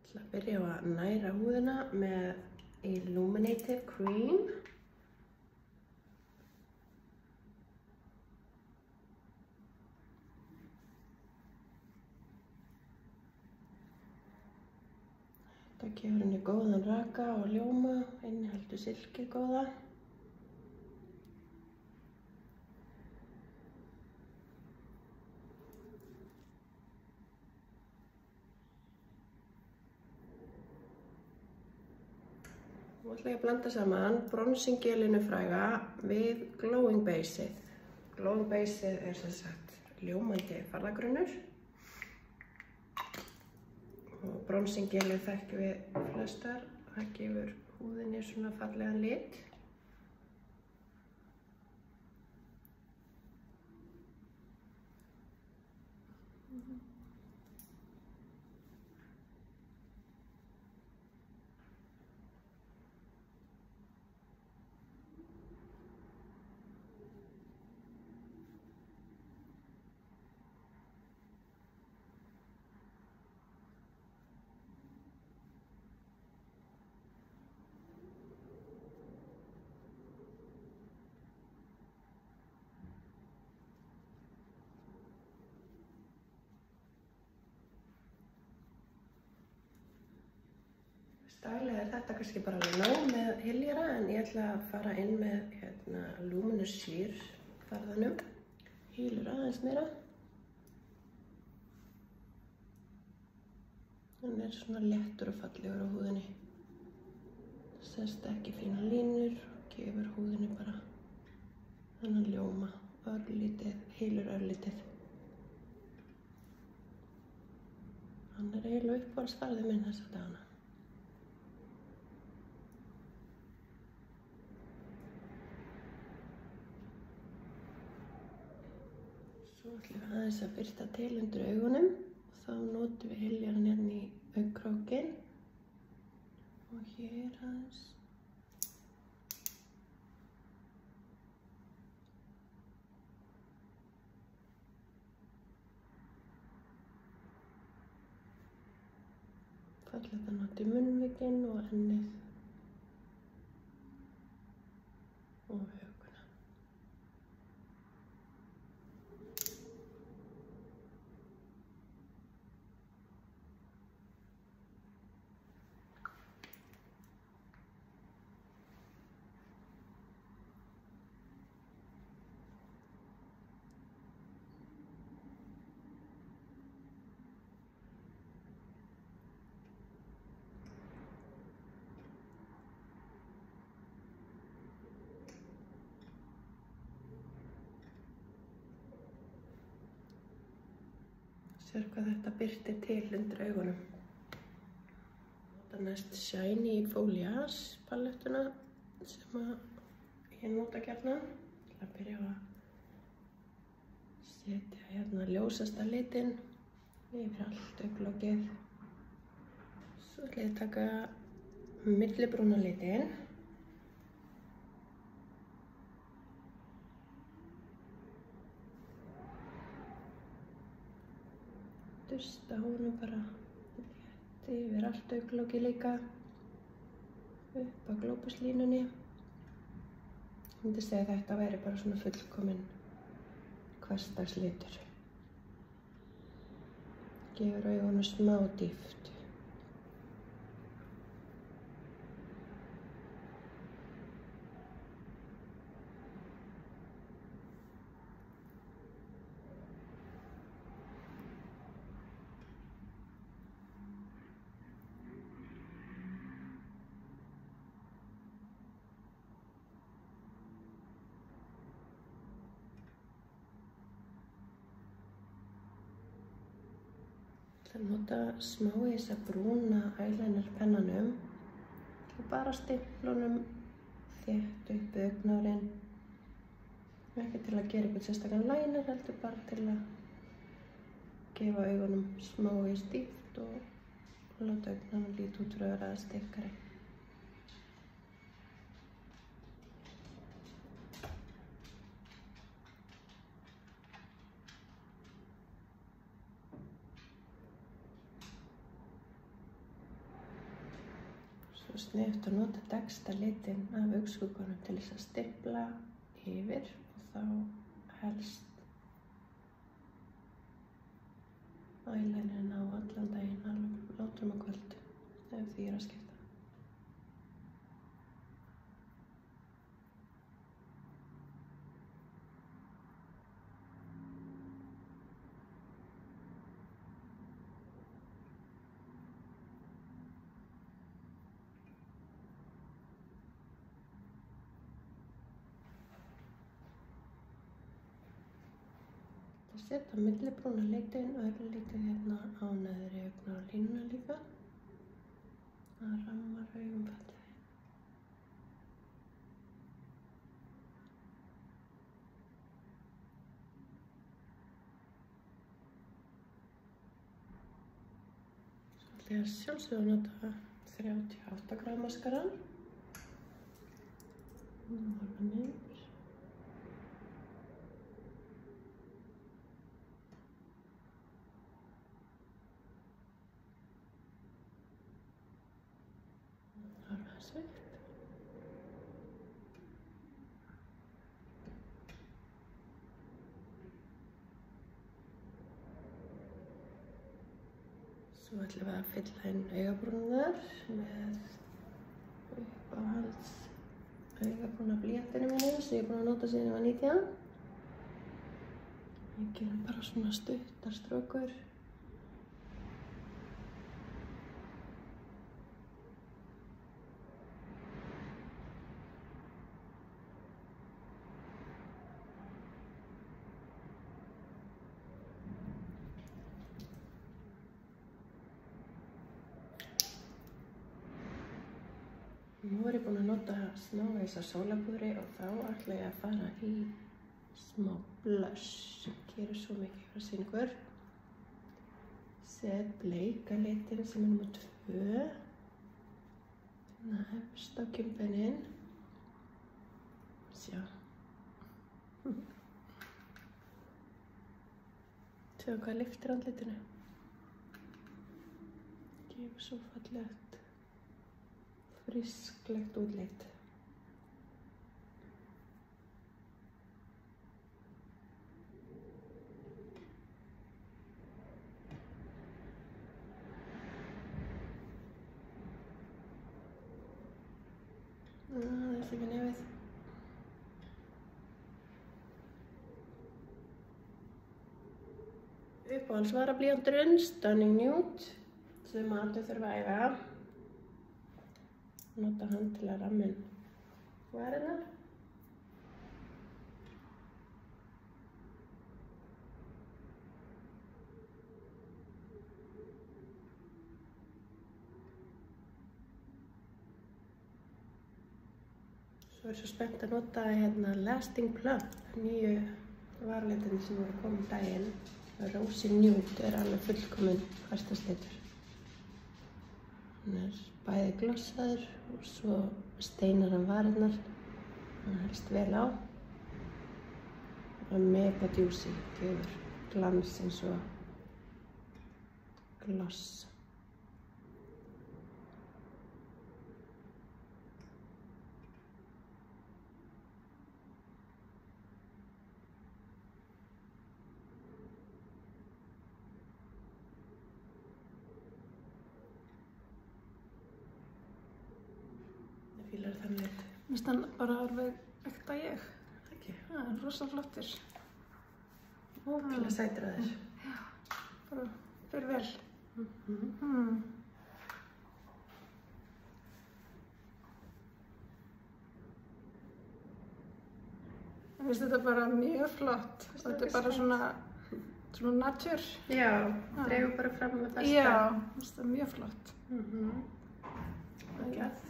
Ég ætla að byrja á að næra húðina með Illuminative Cream. Þetta gefur henni góðan raka og ljóma, inniheldur silkið góða. Nú ætla ég að blanda saman bronzing gelinu fræga við glowing baseið. Glowing baseið er sem sagt ljómandi farðagrunnur. Og bronzing gelið þekkjum við flestar. Það gefur húðinni svona fallegan lit. Stælið er þetta kannski bara alveg nóg með hyljara, en ég ætla að fara inn með Luminous Sheer farðanum. Hýlur aðeins meira. Hann er svona léttur og fallegur á húðinni. Sest ekki fína línur og gefur húðinni bara þennan ljóma, örlítið, hýlur örlítið. Hann er eiginlega uppáhaldsfarðið minn þessa dagana. Svo ætlum við aðeins að birta til undir augunum og þá notum við hyljaran hérna í augnkrókinn og hér aðeins. Fallegt að nota í munnvikin og ennið og auguna. Sér hvað þetta birtir til undir augunum. Nota næst Shiny Foliage palettuna sem ég nota gjarnan. Ég ætla að byrja á að setja hérna ljósasta litinn yfir allt augnlokið. Svo ætla ég að taka millibrúna litinn. Dusta honum bara rétt yfir allt augnlokið líka, upp að glóbuslínunni. Ég myndi segja að þetta væri bara svona fullkominn hversdagslitur. Gefur augunum smá dýpt. Það nota smá í þessa brúna eyeliner pennanum og bara stimplunum þétt upp augnhárin. Ekki til að gera eitthvað sérstakann liner, heldur bara til að gefa augunum smá í stíft og láta augnhárin líta út fyrir að vera aðeins þykkari. Svo sniðugt að nota dekksta litinn af augnskugganum til þess að stimpla yfir og þá helst eyelinerinn á allan daginn, alveg langt fram á kvöld ef því að skipta. Setja millibrúna litinn örlítið hérna á neðri augnalínuna líka. Það rammar augum fallega. Svo ætla ég að sjálfsögðu að nota 38 gráðu maskarann. Horfa niður. Svo ætlum við að fylla inn augabrúnirnar með uppáhalds augabrúnablýantinu mínu sem ég er búin að nota síðan ég var 19. Ég gerum bara svona stuttar strókur. Nú er ég búin að nota smávegis af sólarpúðri og þá ætla ég að fara í smá blush sem gerir svo mikið fyrir sýningur. Set bleika litinn sem er númer 2. Hérna hefst á kinnbeinin. Sjá. Sjáðu hvað lyftir andlitinu. Gefur svo fallegt. Frisklegt útlit. Það er ekki nefið. Uppáhalds varablýanturinn Stunning Nude sem allir þurfa að eiga. Nota hann til að ramma inn varirnar. Svo er svo spennt að nota hérna Lasting Plump, nýju varalitin sem voru komið daginn. Rosy Nude er alveg fullkominn hversdagslitur. Hann er bæði glossaður og svo steinar hann varirnar. Hann helst vel á. Og mega djúsi, gefur glans eins og gloss. Fílar þann lit. Mér finnst hann bara alveg ekta ég. Ekki? Það er rosa flottur. Ótrúlega sætur að þér. Já, bara fyrir vel. Mér finnst þetta bara mjög flott. Þetta er bara svona natur. Já, dregur bara fram með besta. Já, mér finnst þetta mjög flott. Ekki að.